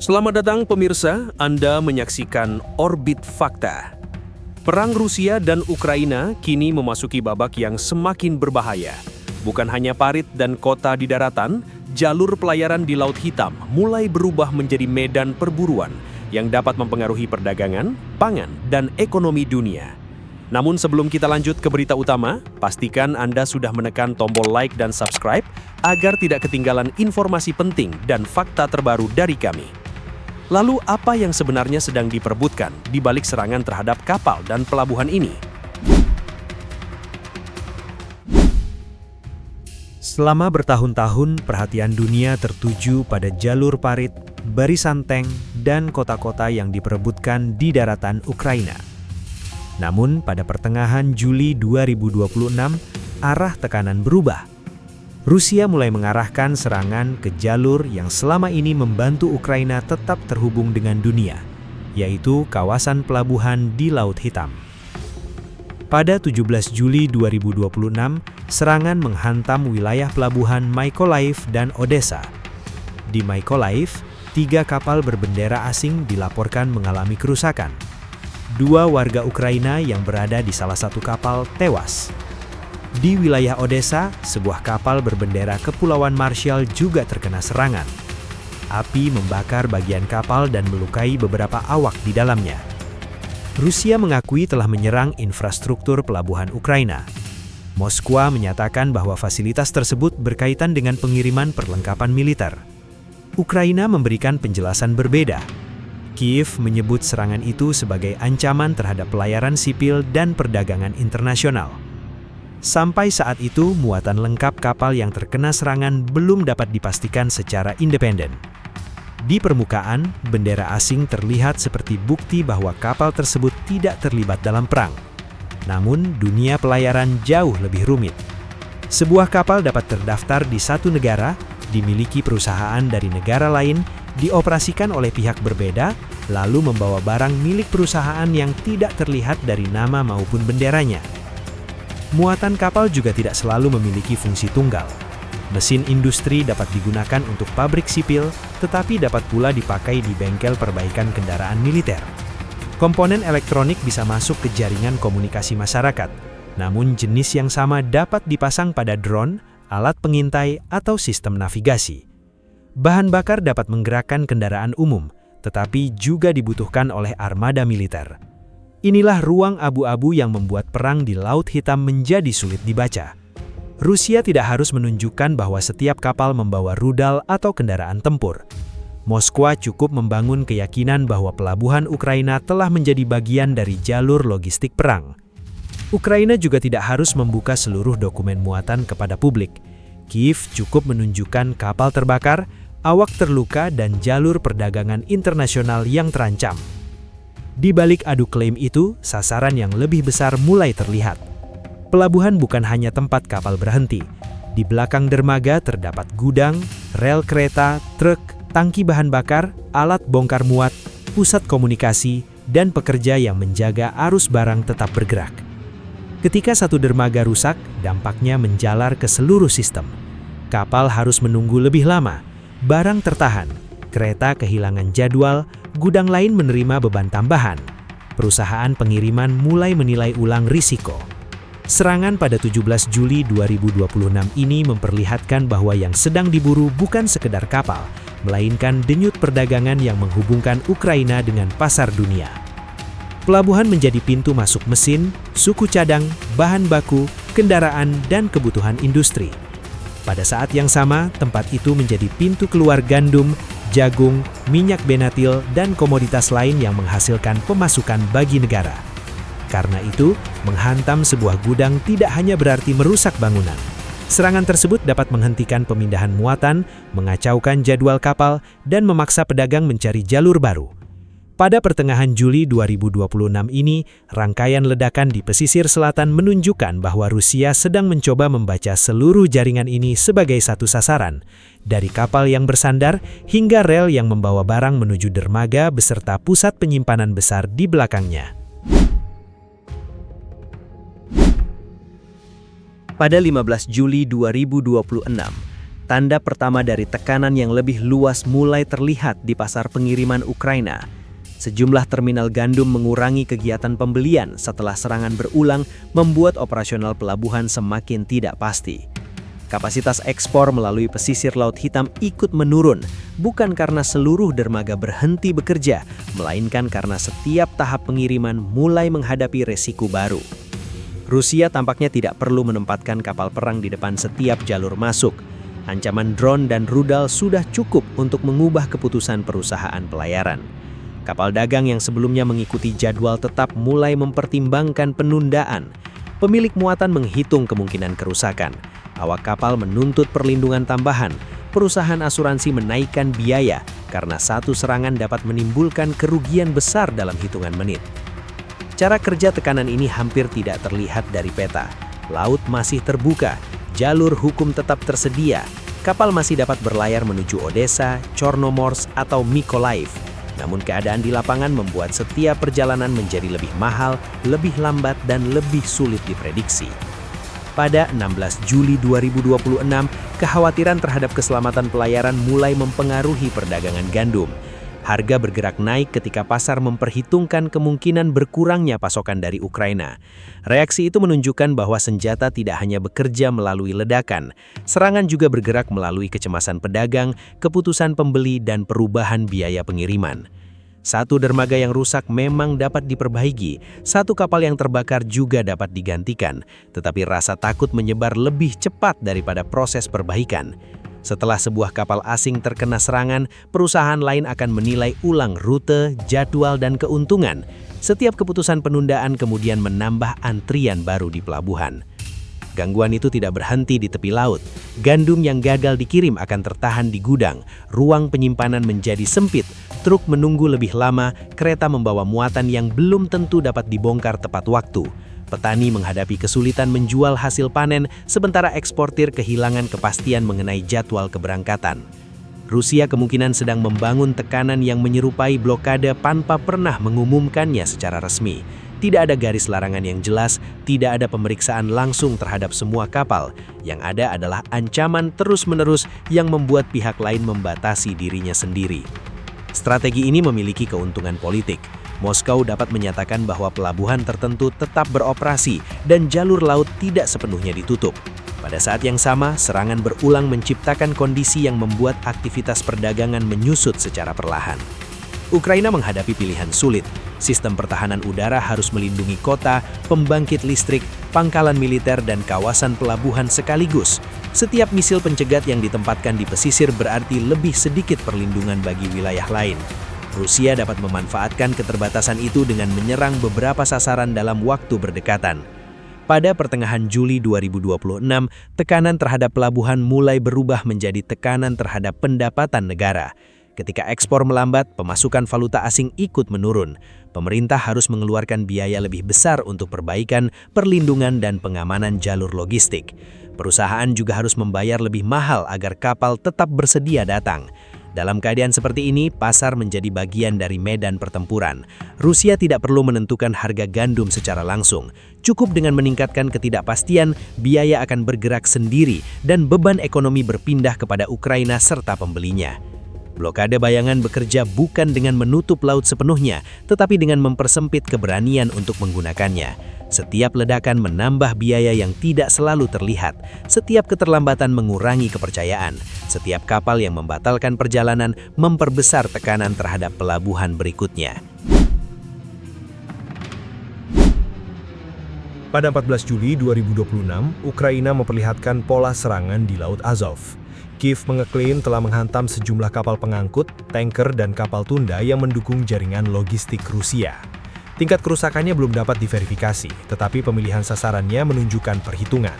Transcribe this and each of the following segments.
Selamat datang pemirsa, Anda menyaksikan Orbit Fakta. Perang Rusia dan Ukraina kini memasuki babak yang semakin berbahaya. Bukan hanya parit dan kota di daratan, jalur pelayaran di Laut Hitam mulai berubah menjadi medan perburuan yang dapat mempengaruhi perdagangan, pangan, dan ekonomi dunia. Namun sebelum kita lanjut ke berita utama, pastikan Anda sudah menekan tombol like dan subscribe agar tidak ketinggalan informasi penting dan fakta terbaru dari kami. Lalu apa yang sebenarnya sedang diperebutkan di balik serangan terhadap kapal dan pelabuhan ini? Selama bertahun-tahun, perhatian dunia tertuju pada jalur parit, barisan tank, dan kota-kota yang diperebutkan di daratan Ukraina. Namun, pada pertengahan Juli 2026, arah tekanan berubah. Rusia mulai mengarahkan serangan ke jalur yang selama ini membantu Ukraina tetap terhubung dengan dunia, yaitu kawasan pelabuhan di Laut Hitam. Pada 17 Juli 2026, serangan menghantam wilayah pelabuhan Mykolaiv dan Odessa. Di Mykolaiv, 3 kapal berbendera asing dilaporkan mengalami kerusakan. 2 warga Ukraina yang berada di salah satu kapal tewas. Di wilayah Odessa, sebuah kapal berbendera Kepulauan Marshall juga terkena serangan. Api membakar bagian kapal dan melukai beberapa awak di dalamnya. Rusia mengakui telah menyerang infrastruktur pelabuhan Ukraina. Moskwa menyatakan bahwa fasilitas tersebut berkaitan dengan pengiriman perlengkapan militer. Ukraina memberikan penjelasan berbeda. Kiev menyebut serangan itu sebagai ancaman terhadap pelayaran sipil dan perdagangan internasional. Sampai saat itu, muatan lengkap kapal yang terkena serangan belum dapat dipastikan secara independen. Di permukaan, bendera asing terlihat seperti bukti bahwa kapal tersebut tidak terlibat dalam perang. Namun, dunia pelayaran jauh lebih rumit. Sebuah kapal dapat terdaftar di satu negara, dimiliki perusahaan dari negara lain, dioperasikan oleh pihak berbeda, lalu membawa barang milik perusahaan yang tidak terlihat dari nama maupun benderanya. Muatan kapal juga tidak selalu memiliki fungsi tunggal. Mesin industri dapat digunakan untuk pabrik sipil, tetapi dapat pula dipakai di bengkel perbaikan kendaraan militer. Komponen elektronik bisa masuk ke jaringan komunikasi masyarakat, namun jenis yang sama dapat dipasang pada drone, alat pengintai, atau sistem navigasi. Bahan bakar dapat menggerakkan kendaraan umum, tetapi juga dibutuhkan oleh armada militer. Inilah ruang abu-abu yang membuat perang di Laut Hitam menjadi sulit dibaca. Rusia tidak harus menunjukkan bahwa setiap kapal membawa rudal atau kendaraan tempur. Moskwa cukup membangun keyakinan bahwa pelabuhan Ukraina telah menjadi bagian dari jalur logistik perang. Ukraina juga tidak harus membuka seluruh dokumen muatan kepada publik. Kiev cukup menunjukkan kapal terbakar, awak terluka, dan jalur perdagangan internasional yang terancam. Di balik adu klaim itu, sasaran yang lebih besar mulai terlihat. Pelabuhan bukan hanya tempat kapal berhenti. Di belakang dermaga terdapat gudang, rel kereta, truk, tangki bahan bakar, alat bongkar muat, pusat komunikasi, dan pekerja yang menjaga arus barang tetap bergerak. Ketika satu dermaga rusak, dampaknya menjalar ke seluruh sistem. Kapal harus menunggu lebih lama, barang tertahan, kereta kehilangan jadwal, gudang lain menerima beban tambahan. Perusahaan pengiriman mulai menilai ulang risiko. Serangan pada 17 Juli 2026 ini memperlihatkan bahwa yang sedang diburu bukan sekedar kapal, melainkan denyut perdagangan yang menghubungkan Ukraina dengan pasar dunia. Pelabuhan menjadi pintu masuk mesin, suku cadang, bahan baku, kendaraan, dan kebutuhan industri. Pada saat yang sama, tempat itu menjadi pintu keluar gandum, jagung, minyak benatil, dan komoditas lain yang menghasilkan pemasukan bagi negara. Karena itu, menghantam sebuah gudang tidak hanya berarti merusak bangunan. Serangan tersebut dapat menghentikan pemindahan muatan, mengacaukan jadwal kapal, dan memaksa pedagang mencari jalur baru. Pada pertengahan Juli 2026 ini, rangkaian ledakan di pesisir selatan menunjukkan bahwa Rusia sedang mencoba membaca seluruh jaringan ini sebagai satu sasaran, dari kapal yang bersandar hingga rel yang membawa barang menuju dermaga beserta pusat penyimpanan besar di belakangnya. Pada 15 Juli 2026, Tanda pertama dari tekanan yang lebih luas mulai terlihat di pasar pengiriman Ukraina. Sejumlah terminal gandum mengurangi kegiatan pembelian setelah serangan berulang membuat operasional pelabuhan semakin tidak pasti. Kapasitas ekspor melalui pesisir Laut Hitam ikut menurun, bukan karena seluruh dermaga berhenti bekerja, melainkan karena setiap tahap pengiriman mulai menghadapi resiko baru. Rusia tampaknya tidak perlu menempatkan kapal perang di depan setiap jalur masuk. Ancaman drone dan rudal sudah cukup untuk mengubah keputusan perusahaan pelayaran. Kapal dagang yang sebelumnya mengikuti jadwal tetap mulai mempertimbangkan penundaan. Pemilik muatan menghitung kemungkinan kerusakan. Awak kapal menuntut perlindungan tambahan. Perusahaan asuransi menaikkan biaya karena satu serangan dapat menimbulkan kerugian besar dalam hitungan menit. Cara kerja tekanan ini hampir tidak terlihat dari peta. Laut masih terbuka. Jalur hukum tetap tersedia, kapal masih dapat berlayar menuju Odessa, Chornomorsk, atau Mykolaiv. Namun keadaan di lapangan membuat setiap perjalanan menjadi lebih mahal, lebih lambat, dan lebih sulit diprediksi. Pada 16 Juli 2026, kekhawatiran terhadap keselamatan pelayaran mulai mempengaruhi perdagangan gandum. Harga bergerak naik ketika pasar memperhitungkan kemungkinan berkurangnya pasokan dari Ukraina. Reaksi itu menunjukkan bahwa senjata tidak hanya bekerja melalui ledakan, serangan juga bergerak melalui kecemasan pedagang, keputusan pembeli, dan perubahan biaya pengiriman. Satu dermaga yang rusak memang dapat diperbaiki, satu kapal yang terbakar juga dapat digantikan, tetapi rasa takut menyebar lebih cepat daripada proses perbaikan. Setelah sebuah kapal asing terkena serangan, perusahaan lain akan menilai ulang rute, jadwal, dan keuntungan. Setiap keputusan penundaan kemudian menambah antrian baru di pelabuhan. Gangguan itu tidak berhenti di tepi laut. Gandum yang gagal dikirim akan tertahan di gudang, ruang penyimpanan menjadi sempit, truk menunggu lebih lama, kereta membawa muatan yang belum tentu dapat dibongkar tepat waktu. Petani menghadapi kesulitan menjual hasil panen, sementara eksportir kehilangan kepastian mengenai jadwal keberangkatan. Rusia kemungkinan sedang membangun tekanan yang menyerupai blokade tanpa pernah mengumumkannya secara resmi. Tidak ada garis larangan yang jelas, tidak ada pemeriksaan langsung terhadap semua kapal. Yang ada adalah ancaman terus-menerus yang membuat pihak lain membatasi dirinya sendiri. Strategi ini memiliki keuntungan politik. Moskow dapat menyatakan bahwa pelabuhan tertentu tetap beroperasi dan jalur laut tidak sepenuhnya ditutup. Pada saat yang sama, serangan berulang menciptakan kondisi yang membuat aktivitas perdagangan menyusut secara perlahan. Ukraina menghadapi pilihan sulit. Sistem pertahanan udara harus melindungi kota, pembangkit listrik, pangkalan militer, dan kawasan pelabuhan sekaligus. Setiap misil pencegat yang ditempatkan di pesisir berarti lebih sedikit perlindungan bagi wilayah lain. Rusia dapat memanfaatkan keterbatasan itu dengan menyerang beberapa sasaran dalam waktu berdekatan. Pada pertengahan Juli 2026, tekanan terhadap pelabuhan mulai berubah menjadi tekanan terhadap pendapatan negara. Ketika ekspor melambat, pemasukan valuta asing ikut menurun. Pemerintah harus mengeluarkan biaya lebih besar untuk perbaikan, perlindungan, dan pengamanan jalur logistik. Perusahaan juga harus membayar lebih mahal agar kapal tetap bersedia datang. Dalam keadaan seperti ini, pasar menjadi bagian dari medan pertempuran. Rusia tidak perlu menentukan harga gandum secara langsung. Cukup dengan meningkatkan ketidakpastian, biaya akan bergerak sendiri dan beban ekonomi berpindah kepada Ukraina serta pembelinya. Blokade bayangan bekerja bukan dengan menutup laut sepenuhnya, tetapi dengan mempersempit keberanian untuk menggunakannya. Setiap ledakan menambah biaya yang tidak selalu terlihat. Setiap keterlambatan mengurangi kepercayaan. Setiap kapal yang membatalkan perjalanan memperbesar tekanan terhadap pelabuhan berikutnya. Pada 14 Juli 2026, Ukraina memperlihatkan pola serangan di Laut Azov. Kiev mengeklaim telah menghantam sejumlah kapal pengangkut, tanker, dan kapal tunda yang mendukung jaringan logistik Rusia. Tingkat kerusakannya belum dapat diverifikasi, tetapi pemilihan sasarannya menunjukkan perhitungan.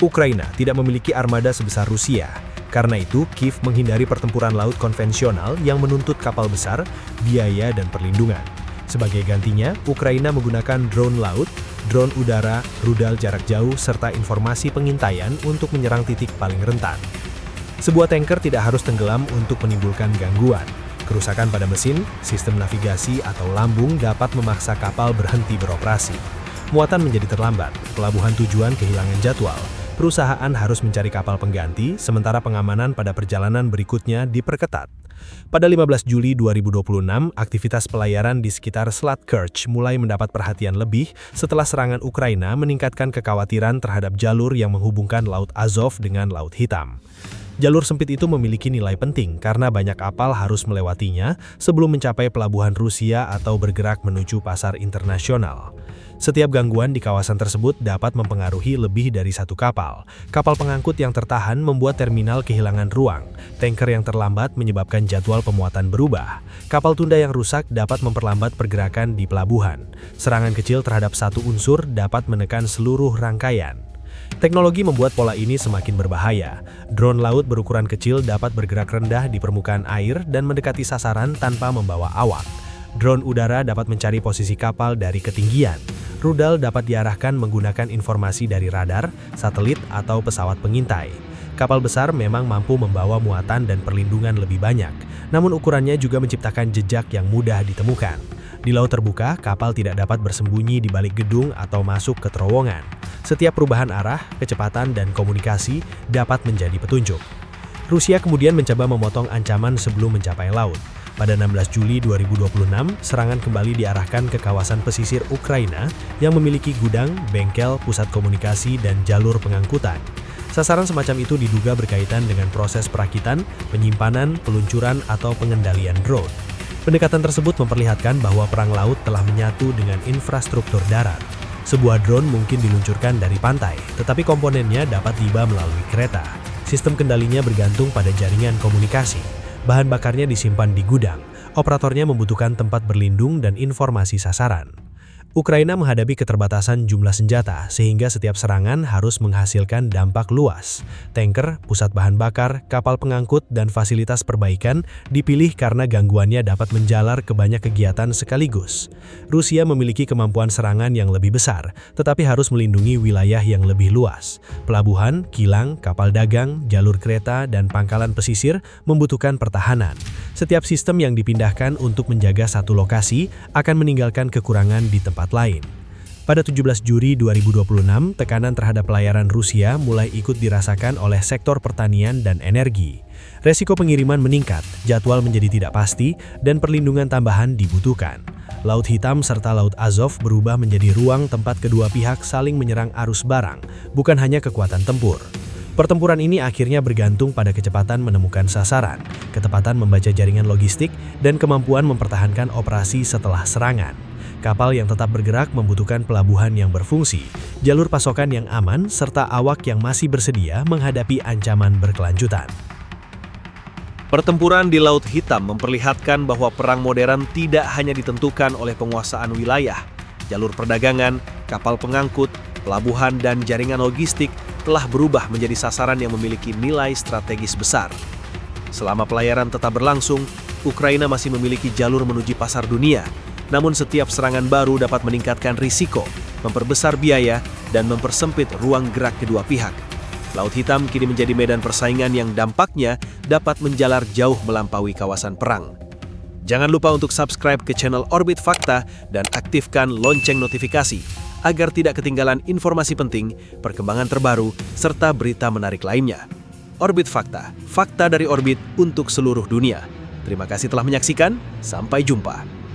Ukraina tidak memiliki armada sebesar Rusia. Karena itu, Kiev menghindari pertempuran laut konvensional yang menuntut kapal besar, biaya, dan perlindungan. Sebagai gantinya, Ukraina menggunakan drone laut, drone udara, rudal jarak jauh, serta informasi pengintaian untuk menyerang titik paling rentan. Sebuah tanker tidak harus tenggelam untuk menimbulkan gangguan. Kerusakan pada mesin, sistem navigasi, atau lambung dapat memaksa kapal berhenti beroperasi. Muatan menjadi terlambat, pelabuhan tujuan kehilangan jadwal, Perusahaan harus mencari kapal pengganti, sementara pengamanan pada perjalanan berikutnya diperketat. Pada 15 Juli 2026, aktivitas pelayaran di sekitar Selat Kerch mulai mendapat perhatian lebih setelah serangan Ukraina meningkatkan kekhawatiran terhadap jalur yang menghubungkan Laut Azov dengan Laut Hitam. Jalur sempit itu memiliki nilai penting karena banyak kapal harus melewatinya sebelum mencapai pelabuhan Rusia atau bergerak menuju pasar internasional. Setiap gangguan di kawasan tersebut dapat mempengaruhi lebih dari satu kapal. Kapal pengangkut yang tertahan membuat terminal kehilangan ruang. Tanker yang terlambat menyebabkan jadwal pemuatan berubah. Kapal tunda yang rusak dapat memperlambat pergerakan di pelabuhan. Serangan kecil terhadap satu unsur dapat menekan seluruh rangkaian. Teknologi membuat pola ini semakin berbahaya. Drone laut berukuran kecil dapat bergerak rendah di permukaan air dan mendekati sasaran tanpa membawa awak. Drone udara dapat mencari posisi kapal dari ketinggian. Rudal dapat diarahkan menggunakan informasi dari radar, satelit, atau pesawat pengintai. Kapal besar memang mampu membawa muatan dan perlindungan lebih banyak, namun ukurannya juga menciptakan jejak yang mudah ditemukan. Di laut terbuka, kapal tidak dapat bersembunyi di balik gedung atau masuk ke terowongan. Setiap perubahan arah, kecepatan, dan komunikasi dapat menjadi petunjuk. Rusia kemudian mencoba memotong ancaman sebelum mencapai laut. Pada 16 Juli 2026, serangan kembali diarahkan ke kawasan pesisir Ukraina yang memiliki gudang, bengkel, pusat komunikasi, dan jalur pengangkutan. Sasaran semacam itu diduga berkaitan dengan proses perakitan, penyimpanan, peluncuran, atau pengendalian drone. Pendekatan tersebut memperlihatkan bahwa perang laut telah menyatu dengan infrastruktur darat. Sebuah drone mungkin diluncurkan dari pantai, tetapi komponennya dapat tiba melalui kereta. Sistem kendalinya bergantung pada jaringan komunikasi. Bahan bakarnya disimpan di gudang. Operatornya membutuhkan tempat berlindung dan informasi sasaran. Ukraina menghadapi keterbatasan jumlah senjata, sehingga setiap serangan harus menghasilkan dampak luas. Tanker, pusat bahan bakar, kapal pengangkut, dan fasilitas perbaikan dipilih karena gangguannya dapat menjalar ke banyak kegiatan sekaligus. Rusia memiliki kemampuan serangan yang lebih besar, tetapi harus melindungi wilayah yang lebih luas. Pelabuhan, kilang, kapal dagang, jalur kereta, dan pangkalan pesisir membutuhkan pertahanan. Setiap sistem yang dipindahkan untuk menjaga satu lokasi akan meninggalkan kekurangan di tempat lain. Pada 17 Juli 2026, tekanan terhadap pelayaran Rusia mulai ikut dirasakan oleh sektor pertanian dan energi. Resiko pengiriman meningkat, jadwal menjadi tidak pasti, dan perlindungan tambahan dibutuhkan. Laut Hitam serta Laut Azov berubah menjadi ruang tempat kedua pihak saling menyerang arus barang, bukan hanya kekuatan tempur. Pertempuran ini akhirnya bergantung pada kecepatan menemukan sasaran, ketepatan membaca jaringan logistik, dan kemampuan mempertahankan operasi setelah serangan. Kapal yang tetap bergerak membutuhkan pelabuhan yang berfungsi, jalur pasokan yang aman, serta awak yang masih bersedia menghadapi ancaman berkelanjutan. Pertempuran di Laut Hitam memperlihatkan bahwa perang modern tidak hanya ditentukan oleh penguasaan wilayah. Jalur perdagangan, kapal pengangkut, pelabuhan, dan jaringan logistik telah berubah menjadi sasaran yang memiliki nilai strategis besar. Selama pelayaran tetap berlangsung, Ukraina masih memiliki jalur menuju pasar dunia. Namun setiap serangan baru dapat meningkatkan risiko, memperbesar biaya, dan mempersempit ruang gerak kedua pihak. Laut Hitam kini menjadi medan persaingan yang dampaknya dapat menjalar jauh melampaui kawasan perang. Jangan lupa untuk subscribe ke channel Orbit Fakta dan aktifkan lonceng notifikasi agar tidak ketinggalan informasi penting, perkembangan terbaru, serta berita menarik lainnya. Orbit Fakta, fakta dari orbit untuk seluruh dunia. Terima kasih telah menyaksikan, sampai jumpa.